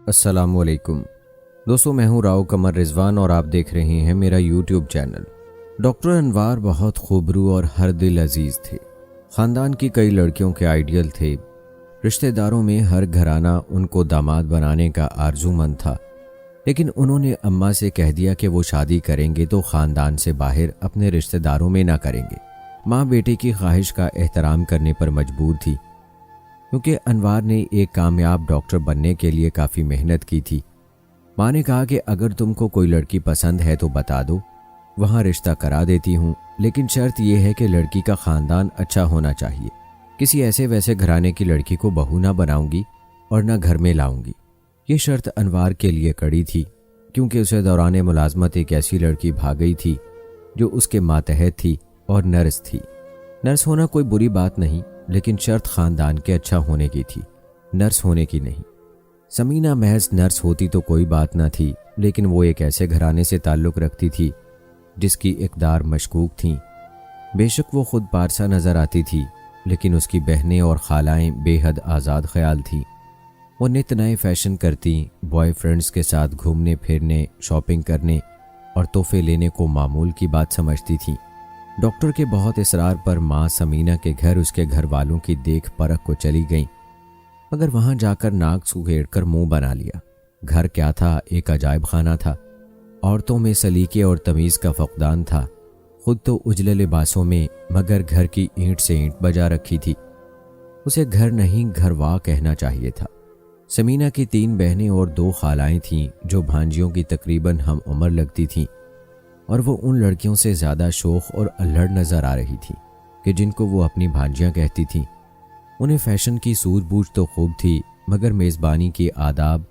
السلام علیکم دوستو، میں ہوں راؤ قمر رضوان اور آپ دیکھ رہے ہیں میرا یوٹیوب چینل۔ ڈاکٹر انوار بہت خوبرو اور ہر دل عزیز تھے۔ خاندان کی کئی لڑکیوں کے آئیڈیل تھے۔ رشتہ داروں میں ہر گھرانہ ان کو داماد بنانے کا آرزو مند تھا، لیکن انہوں نے اماں سے کہہ دیا کہ وہ شادی کریں گے تو خاندان سے باہر اپنے رشتہ داروں میں نہ کریں گے۔ ماں بیٹے کی خواہش کا احترام کرنے پر مجبور تھی، کیونکہ انوار نے ایک کامیاب ڈاکٹر بننے کے لیے کافی محنت کی تھی۔ ماں نے کہا کہ اگر تم کو کوئی لڑکی پسند ہے تو بتا دو، وہاں رشتہ کرا دیتی ہوں، لیکن شرط یہ ہے کہ لڑکی کا خاندان اچھا ہونا چاہیے۔ کسی ایسے ویسے گھرانے کی لڑکی کو بہو نہ بناؤں گی اور نہ گھر میں لاؤں گی۔ یہ شرط انوار کے لیے کڑی تھی، کیونکہ اسے دوران ملازمت ایک ایسی لڑکی بھاگ گئی تھی جو اس کے ماتحت تھی اور نرس تھی۔ نرس ہونا کوئی بری بات نہیں، لیکن شرط خاندان کے اچھا ہونے کی تھی، نرس ہونے کی نہیں۔ سمینہ محض نرس ہوتی تو کوئی بات نہ تھی، لیکن وہ ایک ایسے گھرانے سے تعلق رکھتی تھی جس کی اقدار مشکوک تھیں۔ بے شک وہ خود پارسا نظر آتی تھی، لیکن اس کی بہنیں اور خالائیں بے حد آزاد خیال تھیں۔ وہ نت نئے فیشن کرتی، بوائے فرینڈز کے ساتھ گھومنے پھرنے، شاپنگ کرنے اور تحفے لینے کو معمول کی بات سمجھتی تھیں۔ ڈاکٹر کے بہت اصرار پر ماں سمینہ کے گھر اس کے گھر والوں کی دیکھ پرکھ کو چلی گئیں، مگر وہاں جا کر ناک سکیڑ کر منہ بنا لیا۔ گھر کیا تھا، ایک عجائب خانہ تھا۔ عورتوں میں سلیقے اور تمیز کا فقدان تھا۔ خود تو اجلے لباسوں میں، مگر گھر کی اینٹ سے اینٹ بجا رکھی تھی۔ اسے گھر نہیں گھروا کہنا چاہیے تھا۔ سمینہ کی 3 بہنیں اور 2 خالائیں تھیں جو بھانجیوں کی تقریباً ہم عمر لگتی تھیں، اور وہ ان لڑکیوں سے زیادہ شوخ اور الہڑ نظر آ رہی تھی کہ جن کو وہ اپنی بھانجیاں کہتی تھیں۔ انہیں فیشن کی سوجھ بوجھ تو خوب تھی، مگر میزبانی کے آداب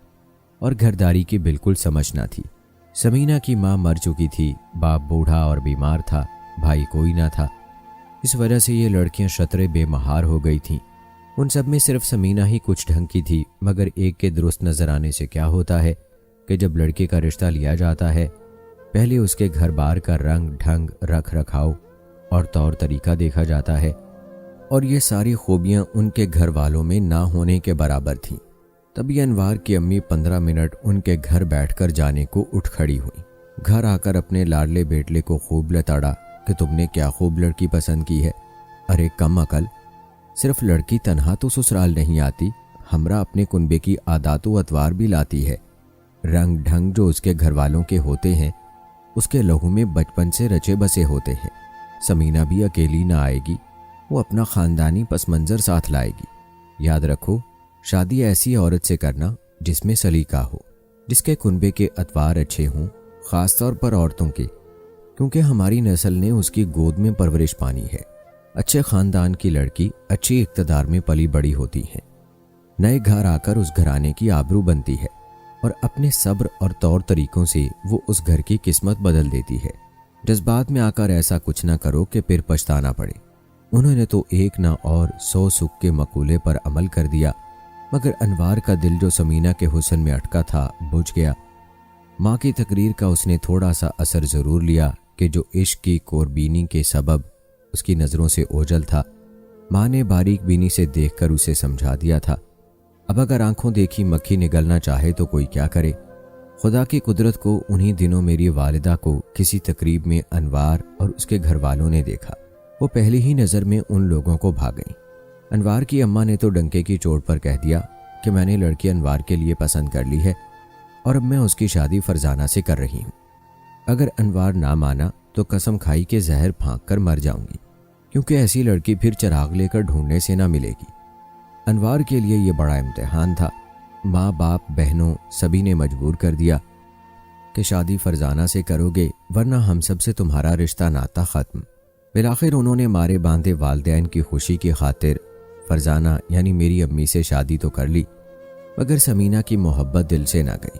اور گھرداری کی بالکل سمجھ نہ تھی۔ سمینہ کی ماں مر چکی تھی، باپ بوڑھا اور بیمار تھا، بھائی کوئی نہ تھا۔ اس وجہ سے یہ لڑکیاں شطرے بے مہار ہو گئی تھیں۔ ان سب میں صرف سمینہ ہی کچھ ڈھنگ کی تھی، مگر ایک کے درست نظر آنے سے کیا ہوتا ہے کہ جب لڑکے کا رشتہ لیا جاتا ہے، پہلے اس کے گھر بار کا رنگ ڈھنگ، رکھ رکھاؤ اور طور طریقہ دیکھا جاتا ہے، اور یہ ساری خوبیاں ان کے گھر والوں میں نہ ہونے کے برابر تھیں۔ تبھی انوار کی امی 15 منٹ ان کے گھر بیٹھ کر جانے کو اٹھ کھڑی ہوئی۔ گھر آ کر اپنے لاڈلے بیٹلے کو خوب لتاڑا کہ تم نے کیا خوب لڑکی پسند کی ہے۔ ارے کم عقل، صرف لڑکی تنہا تو سسرال نہیں آتی، ہمراہ اپنے کنبے کی عادات و اطوار بھی لاتی ہے۔ رنگ ڈھنگ جو اس کے گھر والوں کے ہوتے ہیں، اس کے لہو میں بچپن سے رچے بسے ہوتے ہیں۔ سمینہ بھی اکیلی نہ آئے گی، وہ اپنا خاندانی پس منظر ساتھ لائے گی۔ یاد رکھو، شادی ایسی عورت سے کرنا جس میں سلیقہ ہو، جس کے کنبے کے اطوار اچھے ہوں، خاص طور پر عورتوں کے، کیونکہ ہماری نسل نے اس کی گود میں پرورش پانی ہے۔ اچھے خاندان کی لڑکی اچھی اقتدار میں پلی بڑی ہوتی ہے، نئے گھر آ کر اس گھرانے کی آبرو بنتی ہے، اور اپنے صبر اور طور طریقوں سے وہ اس گھر کی قسمت بدل دیتی ہے۔ جذبات میں آ کر ایسا کچھ نہ کرو کہ پھر پچھتانا پڑے۔ انہوں نے تو ایک نہ اور 100 سکھ کے مقولے پر عمل کر دیا، مگر انوار کا دل جو سمینہ کے حسن میں اٹکا تھا بجھ گیا۔ ماں کی تقریر کا اس نے تھوڑا سا اثر ضرور لیا کہ جو عشق کی کوربینی کے سبب اس کی نظروں سے اوجھل تھا، ماں نے باریک بینی سے دیکھ کر اسے سمجھا دیا تھا۔ اب اگر آنکھوں دیکھی مکھی نگلنا چاہے تو کوئی کیا کرے۔ خدا کی قدرت کو انہی دنوں میری والدہ کو کسی تقریب میں انوار اور اس کے گھر والوں نے دیکھا۔ وہ پہلی ہی نظر میں ان لوگوں کو بھا گئیں۔ انوار کی اماں نے تو ڈنکے کی چوٹ پر کہہ دیا کہ میں نے لڑکی انوار کے لیے پسند کر لی ہے، اور اب میں اس کی شادی فرزانہ سے کر رہی ہوں۔ اگر انوار نہ مانا تو قسم کھائی کہ زہر پھانک کر مر جاؤں گی، کیونکہ ایسی لڑکی پھر چراغ لے کر ڈھونڈنے سے نہ ملے گی۔ انوار کے لیے یہ بڑا امتحان تھا۔ ماں باپ بہنوں سبھی نے مجبور کر دیا کہ شادی فرزانہ سے کرو گے، ورنہ ہم سب سے تمہارا رشتہ ناتا ختم۔ بالآخر انہوں نے مارے باندھے والدین کی خوشی کی خاطر فرزانہ یعنی میری امی سے شادی تو کر لی، مگر سمینہ کی محبت دل سے نہ گئی۔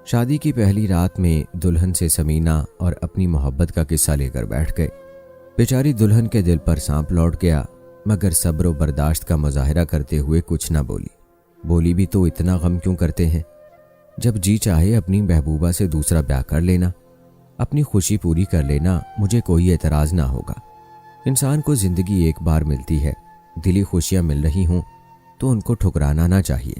شادی کی پہلی رات میں دلہن سے سمینہ اور اپنی محبت کا قصہ لے کر بیٹھ گئے۔ بیچاری دلہن کے دل پر سانپ لوٹ گیا، مگر صبر و برداشت کا مظاہرہ کرتے ہوئے کچھ نہ بولی بھی تو اتنا غم کیوں کرتے ہیں؟ جب جی چاہے اپنی محبوبہ سے دوسرا بیاہ کر لینا، اپنی خوشی پوری کر لینا، مجھے کوئی اعتراض نہ ہوگا۔ انسان کو زندگی ایک بار ملتی ہے، دلی خوشیاں مل رہی ہوں تو ان کو ٹھکرانا نہ چاہیے۔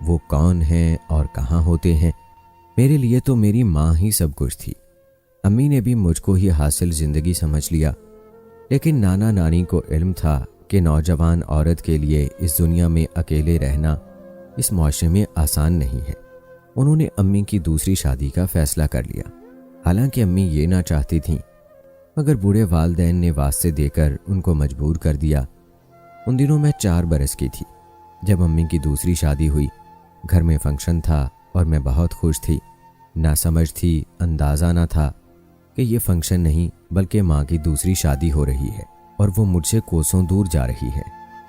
وہ کون ہیں اور کہاں ہوتے ہیں، میرے لیے تو میری ماں ہی سب کچھ تھی۔ امی نے بھی مجھ کو ہی حاصل زندگی سمجھ لیا، لیکن نانا نانی کو علم تھا کہ نوجوان عورت کے لیے اس دنیا میں اکیلے رہنا اس معاشرے میں آسان نہیں ہے۔ انہوں نے امی کی دوسری شادی کا فیصلہ کر لیا، حالانکہ امی یہ نہ چاہتی تھیں، مگر بوڑھے والدین نے واسطے دے کر ان کو مجبور کر دیا۔ ان دنوں میں 4 برس کی تھی جب امی کی دوسری شادی ہوئی۔ گھر میں فنکشن تھا اور میں بہت خوش تھی۔ نہ سمجھ تھی، اندازہ نہ تھا کہ یہ فنکشن نہیں بلکہ ماں کی دوسری شادی ہو رہی ہے اور وہ مجھ سے کوسوں دور جا رہی ہے۔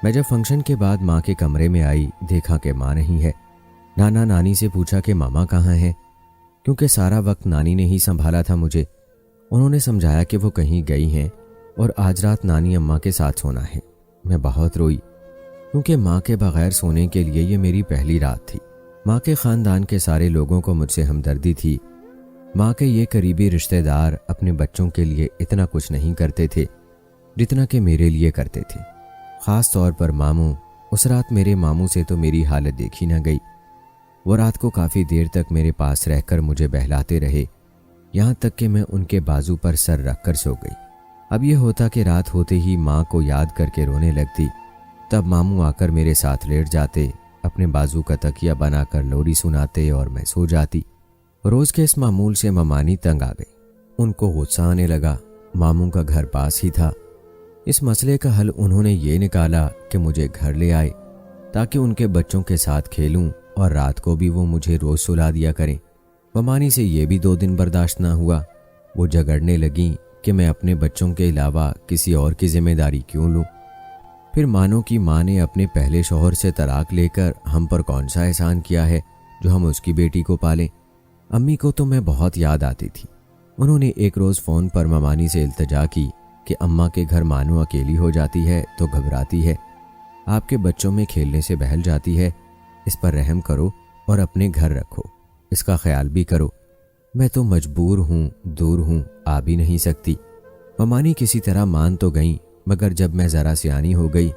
میں جب فنکشن کے بعد ماں کے کمرے میں آئی، دیکھا کہ ماں نہیں ہے۔ نانا نانی سے پوچھا کہ ماما کہاں ہیں، کیونکہ سارا وقت نانی نے ہی سنبھالا تھا مجھے۔ انہوں نے سمجھایا کہ وہ کہیں گئی ہیں اور آج رات نانی اماں کے ساتھ سونا ہے۔ میں بہت روئی، کیونکہ ماں کے بغیر سونے کے لیے یہ میری پہلی رات تھی۔ ماں کے خاندان کے سارے لوگوں کو مجھ سے ہمدردی تھی۔ ماں کے یہ قریبی رشتہ دار اپنے بچوں کے لیے اتنا کچھ نہیں کرتے تھے جتنا کہ میرے لیے کرتے تھے، خاص طور پر ماموں۔ اس رات میرے ماموں سے تو میری حالت دیکھی نہ گئی۔ وہ رات کو کافی دیر تک میرے پاس رہ کر مجھے بہلاتے رہے، یہاں تک کہ میں ان کے بازو پر سر رکھ کر سو گئی۔ اب یہ ہوتا کہ رات ہوتے ہی ماں کو یاد کر کے رونے لگتی، تب ماموں آ کر میرے ساتھ لیٹ جاتے، اپنے بازو کا تکیہ بنا کر لوری سناتے اور میں سو جاتی۔ روز کے اس معمول سے ممانی تنگ آ گئی۔ ان کو غصہ آنے لگا۔ ماموں کا گھر پاس ہی تھا۔ اس مسئلے کا حل انہوں نے یہ نکالا کہ مجھے گھر لے آئے تاکہ ان کے بچوں کے ساتھ کھیلوں اور رات کو بھی وہ مجھے روز سلا دیا کریں۔ ممانی سے یہ بھی 2 دن برداشت نہ ہوا۔ وہ جھگڑنے لگیں کہ میں اپنے بچوں کے علاوہ کسی اور کی ذمہ داری کیوں لوں۔ پھر مانو کی ماں نے اپنے پہلے شوہر سے طلاق لے کر ہم پر کون سا احسان کیا ہے جو ہم اس کی بیٹی کو پالیں۔ امی کو تو میں بہت یاد آتی تھی۔ انہوں نے ایک روز فون پر ممانی سے التجا کی کہ اماں کے گھر مانو اکیلی ہو جاتی ہے تو گھبراتی ہے، آپ کے بچوں میں کھیلنے سے بہل جاتی ہے، اس پر رحم کرو اور اپنے گھر رکھو، اس کا خیال بھی کرو۔ میں تو مجبور ہوں، دور ہوں، آ بھی نہیں سکتی۔ ممانی کسی طرح مان تو گئیں، مگر جب میں ذرا سیانی ہو گئی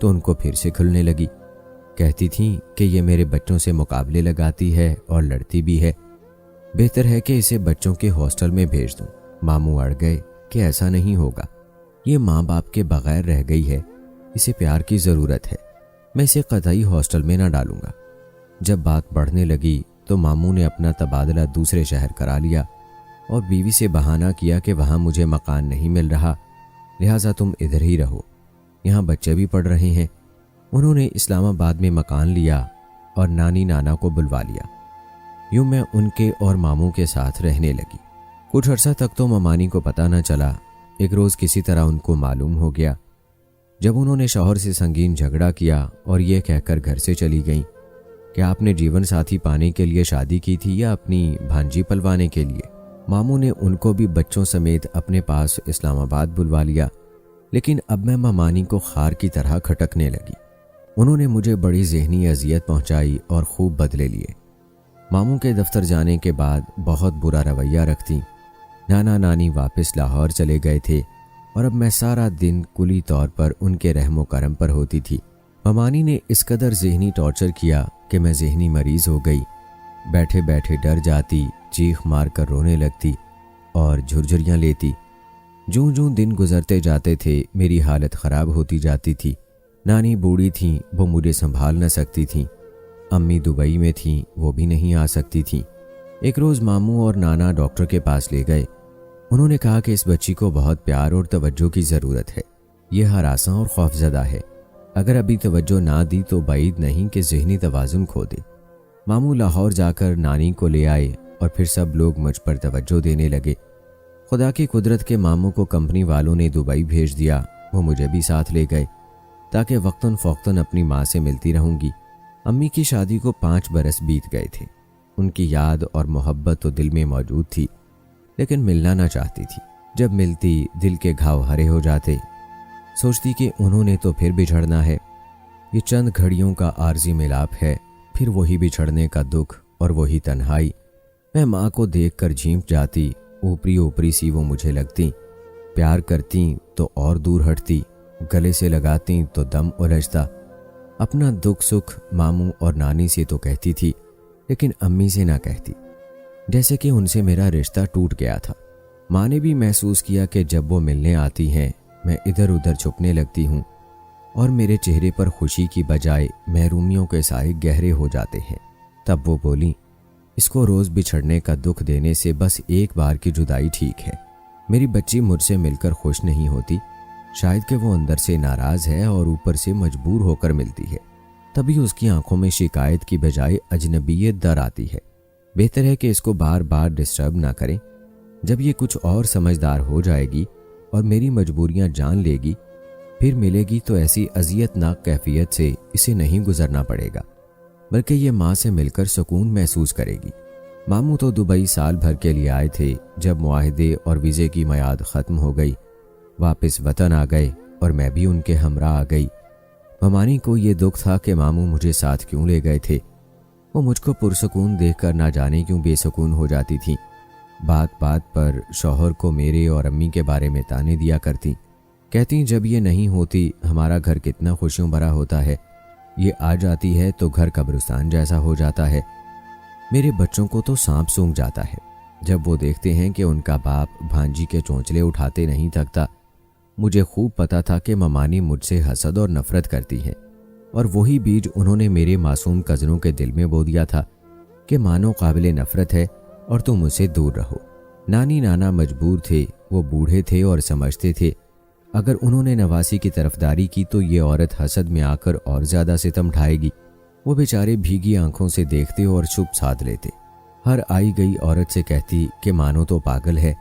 تو ان کو پھر سے کھلنے لگی۔ کہتی تھیں کہ یہ میرے بچوں سے مقابلے لگاتی ہے اور لڑتی بھی ہے، بہتر ہے کہ اسے بچوں کے ہاسٹل میں بھیج دوں۔ ماموں اڑ گئے کہ ایسا نہیں ہوگا، یہ ماں باپ کے بغیر رہ گئی ہے، اسے پیار کی ضرورت ہے، میں اسے قطعی ہاسٹل میں نہ ڈالوں گا۔ جب بات بڑھنے لگی تو ماموں نے اپنا تبادلہ دوسرے شہر کرا لیا اور بیوی سے بہانہ کیا کہ وہاں مجھے مکان نہیں مل رہا، لہٰذا تم ادھر ہی رہو، یہاں بچے بھی پڑھ رہے ہیں۔ انہوں نے اسلام آباد میں مکان لیا اور نانی نانا کو بلوا لیا۔ یوں میں ان کے اور ماموں کے ساتھ رہنے لگی۔ کچھ عرصہ تک تو ممانی کو پتہ نہ چلا۔ ایک روز کسی طرح ان کو معلوم ہو گیا، جب انہوں نے شوہر سے سنگین جھگڑا کیا اور یہ کہہ کر گھر سے چلی گئیں کہ آپ نے جیون ساتھی پانے کے لیے شادی کی تھی یا اپنی بھانجی پلوانے کے لیے۔ ماموں نے ان کو بھی بچوں سمیت اپنے پاس اسلام آباد بلوا لیا، لیکن اب میں ممانی کو خار کی طرح کھٹکنے لگی۔ انہوں نے مجھے بڑی ذہنی اذیت پہنچائی اور خوب بدلے لیے۔ ماموں کے دفتر جانے کے بعد بہت برا رویہ رکھتیں۔ نانا نانی واپس لاہور چلے گئے تھے اور اب میں سارا دن کلی طور پر ان کے رحم و کرم پر ہوتی تھی۔ ممانی نے اس قدر ذہنی ٹارچر کیا کہ میں ذہنی مریض ہو گئی۔ بیٹھے بیٹھے ڈر جاتی، چیخ مار کر رونے لگتی اور جھرجھریاں لیتی۔ جوں جوں دن گزرتے جاتے تھے میری حالت خراب ہوتی جاتی تھی۔ نانی بوڑھی تھیں، وہ مجھے سنبھال نہ سکتی تھیں۔ امی دبئی میں تھیں، وہ بھی نہیں آ سکتی تھیں۔ ایک روز ماموں اور نانا ڈاکٹر کے پاس لے گئے۔ انہوں نے کہا کہ اس بچی کو بہت پیار اور توجہ کی ضرورت ہے، یہ ہراساں اور خوفزدہ ہے، اگر ابھی توجہ نہ دی تو بعید نہیں کہ ذہنی توازن کھو دے۔ ماموں لاہور جا کر نانی کو لے آئے اور پھر سب لوگ مجھ پر توجہ دینے لگے۔ خدا کی قدرت کے ماموں کو کمپنی والوں نے دبئی بھیج دیا، وہ مجھے بھی ساتھ لے گئے تاکہ وقتاً فوقتاً اپنی ماں سے ملتی رہوں گی۔ امی کی شادی کو 5 برس بیت گئے تھے۔ ان کی یاد اور محبت تو دل میں موجود تھی، لیکن ملنا نہ چاہتی تھی۔ جب ملتی دل کے گھاؤ ہرے ہو جاتے، سوچتی کہ انہوں نے تو پھر بچھڑنا ہے، یہ چند گھڑیوں کا عارضی ملاپ ہے، پھر وہی بچھڑنے کا دکھ اور وہی تنہائی۔ میں ماں کو دیکھ کر جھینپ جاتی، اوپری اوپری سی وہ مجھے لگتی، پیار کرتی تو اور دور ہٹتی، گلے سے لگاتی تو دم الجھتا۔ اپنا دکھ سکھ ماموں اور نانی سے تو کہتی تھی لیکن امی سے نہ کہتی، جیسے کہ ان سے میرا رشتہ ٹوٹ گیا تھا۔ ماں نے بھی محسوس کیا کہ جب وہ ملنے آتی ہیں میں ادھر ادھر چھپنے لگتی ہوں اور میرے چہرے پر خوشی کی بجائے محرومیوں کے سائے گہرے ہو جاتے ہیں۔ تب وہ بولی، اس کو روز بچھڑنے کا دکھ دینے سے بس ایک بار کی جدائی ٹھیک ہے۔ میری بچی مجھ سے مل کر خوش نہیں ہوتی، شاید کہ وہ اندر سے ناراض ہے اور اوپر سے مجبور ہو کر ملتی ہے، تبھی اس کی آنکھوں میں شکایت کی بجائے اجنبیت در آتی ہے۔ بہتر ہے کہ اس کو بار بار ڈسٹرب نہ کریں۔ جب یہ کچھ اور سمجھدار ہو جائے گی اور میری مجبوریاں جان لے گی، پھر ملے گی تو ایسی اذیت ناک کیفیت سے اسے نہیں گزرنا پڑے گا، بلکہ یہ ماں سے مل کر سکون محسوس کرے گی۔ ماموں تو دبئی سال بھر کے لیے آئے تھے، جب معاہدے اور ویزے کی میعاد ختم ہو گئی واپس وطن آ گئے اور میں بھی ان کے ہمراہ آ گئی۔ ممانی کو یہ دکھ تھا کہ ماموں مجھے ساتھ کیوں لے گئے تھے۔ وہ مجھ کو پرسکون دیکھ کر نہ جانے کیوں بے سکون ہو جاتی تھیں۔ بات بات پر شوہر کو میرے اور امی کے بارے میں تانے دیا کرتی، کہتی جب یہ نہیں ہوتی ہمارا گھر کتنا خوشیوں بھرا ہوتا ہے، یہ آ جاتی ہے تو گھر قبرستان جیسا ہو جاتا ہے۔ میرے بچوں کو تو سانپ سونگھ جاتا ہے جب وہ دیکھتے ہیں کہ ان کا باپ بھانجی کے چونچلے اٹھاتے نہیں تھکتا۔ مجھے خوب پتا تھا کہ ممانی مجھ سے حسد اور نفرت کرتی ہیں، اور وہی بیج انہوں نے میرے معصوم کزنوں کے دل میں بو دیا تھا کہ مانو قابل نفرت ہے اور تم مجھ سے دور رہو۔ نانی نانا مجبور تھے، وہ بوڑھے تھے اور سمجھتے تھے اگر انہوں نے نواسی کی طرفداری کی تو یہ عورت حسد میں آ کر اور زیادہ ستم ڈھائے گی۔ وہ بیچارے بھیگی آنکھوں سے دیکھتے اور چپ سادھ لیتے۔ ہر آئی گئی عورت سے کہتی کہ مانو تو پاگل ہے،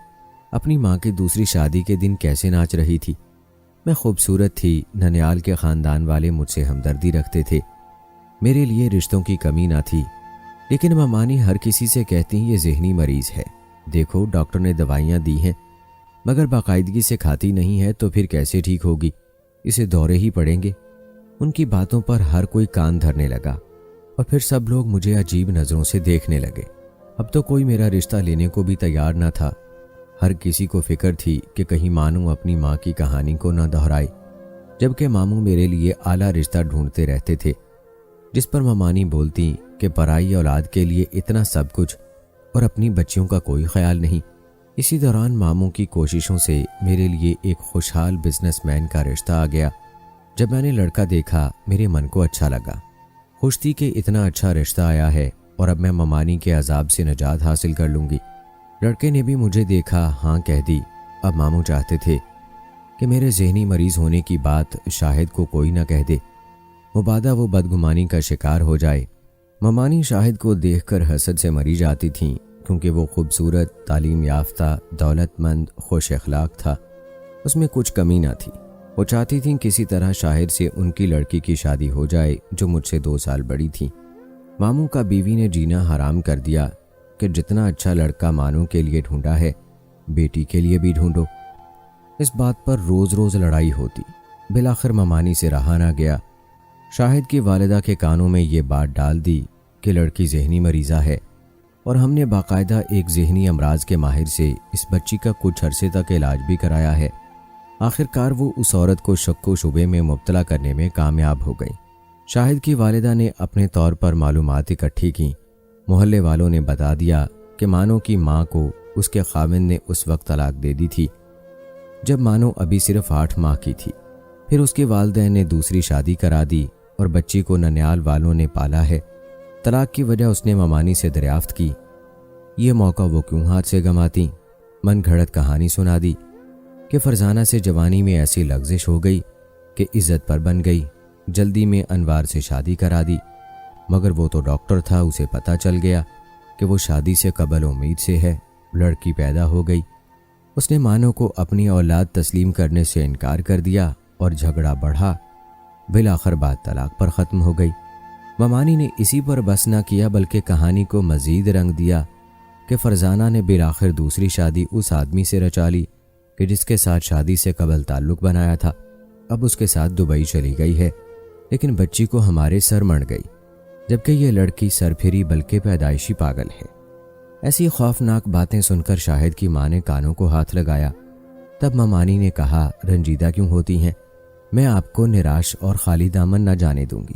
اپنی ماں کی دوسری شادی کے دن کیسے ناچ رہی تھی۔ میں خوبصورت تھی، ننیال کے خاندان والے مجھ سے ہمدردی رکھتے تھے، میرے لیے رشتوں کی کمی نہ تھی۔ لیکن ممانی ہر کسی سے کہتی یہ ذہنی مریض ہے، دیکھو ڈاکٹر نے دوائیاں دی ہیں مگر باقاعدگی سے کھاتی نہیں ہے تو پھر کیسے ٹھیک ہوگی، اسے دورے ہی پڑیں گے۔ ان کی باتوں پر ہر کوئی کان دھرنے لگا اور پھر سب لوگ مجھے عجیب نظروں سے دیکھنے لگے۔ اب تو کوئی میرا رشتہ لینے کو بھی تیار نہ تھا۔ ہر کسی کو فکر تھی کہ کہیں مانو اپنی ماں کی کہانی کو نہ دہرائے، جبکہ ماموں میرے لیے اعلیٰ رشتہ ڈھونڈتے رہتے تھے، جس پر ممانی بولتی کہ پرائی اولاد کے لیے اتنا سب کچھ اور اپنی بچیوں کا کوئی خیال نہیں۔ اسی دوران ماموں کی کوششوں سے میرے لیے ایک خوشحال بزنس مین کا رشتہ آ گیا۔ جب میں نے لڑکا دیکھا میرے من کو اچھا لگا، خوش تھی کہ اتنا اچھا رشتہ آیا ہے اور اب میں ممانی کے عذاب سے نجات حاصل کر لوں گی۔ لڑکے نے بھی مجھے دیکھا، ہاں کہہ دی۔ اب ماموں چاہتے تھے کہ میرے ذہنی مریض ہونے کی بات شاہد کو کوئی نہ کہہ دے، مبادا وہ بدگمانی کا شکار ہو جائے۔ ممانی شاہد کو دیکھ کر حسد سے مری جاتی تھیں، کیونکہ وہ خوبصورت، تعلیم یافتہ، دولت مند، خوش اخلاق تھا، اس میں کچھ کمی نہ تھی۔ وہ چاہتی تھیں کسی طرح شاہد سے ان کی لڑکی کی شادی ہو جائے جو مجھ سے 2 سال بڑی تھی۔ ماموں کا بیوی نے جینا حرام کر دیا کہ جتنا اچھا لڑکا مانو کے لیے ڈھونڈا ہے بیٹی کے لیے بھی ڈھونڈو۔ اس بات پر روز روز لڑائی ہوتی، بالآخر ممانی سے رہا نہ گیا۔ شاہد کی والدہ کے کانوں میں یہ بات ڈال دی کہ لڑکی ذہنی مریضہ ہے، اور ہم نے باقاعدہ ایک ذہنی امراض کے ماہر سے اس بچی کا کچھ عرصے تک علاج بھی کرایا ہے۔ آخر کار وہ اس عورت کو شک و شبے میں مبتلا کرنے میں کامیاب ہو گئی۔ شاہد کی والدہ نے اپنے طور پر معلومات اکٹھی کی، محلے والوں نے بتا دیا کہ مانو کی ماں کو اس کے خاوند نے اس وقت طلاق دے دی تھی جب مانو ابھی صرف 8 ماہ کی تھی۔ پھر اس کے والدین نے دوسری شادی کرا دی اور بچی کو ننیال والوں نے پالا ہے۔ طلاق کی وجہ اس نے ممانی سے دریافت کی، یہ موقع وہ کیوں ہاتھ سے گنواتی۔ من گھڑت کہانی سنا دی کہ فرزانہ سے جوانی میں ایسی لغزش ہو گئی کہ عزت پر بن گئی، جلدی میں انوار سے شادی کرا دی، مگر وہ تو ڈاکٹر تھا، اسے پتہ چل گیا کہ وہ شادی سے قبل امید سے ہے۔ لڑکی پیدا ہو گئی، اس نے مانو کو اپنی اولاد تسلیم کرنے سے انکار کر دیا اور جھگڑا بڑھا، بالآخر بات طلاق پر ختم ہو گئی۔ ممانی نے اسی پر بس نہ کیا بلکہ کہانی کو مزید رنگ دیا کہ فرزانہ نے بالآخر دوسری شادی اس آدمی سے رچا لی کہ جس کے ساتھ شادی سے قبل تعلق بنایا تھا، اب اس کے ساتھ دبئی چلی گئی ہے، لیکن بچی کو ہمارے سر مڑ گئی، جبکہ یہ لڑکی سر پھری بلکہ پیدائشی پاگل ہے۔ ایسی خوفناک باتیں سن کر شاہد کی ماں نے کانوں کو ہاتھ لگایا۔ تب ممانی نے کہا، رنجیدہ کیوں ہوتی ہیں؟ میں آپ کو نراش اور خالی دامن نہ جانے دوں گی۔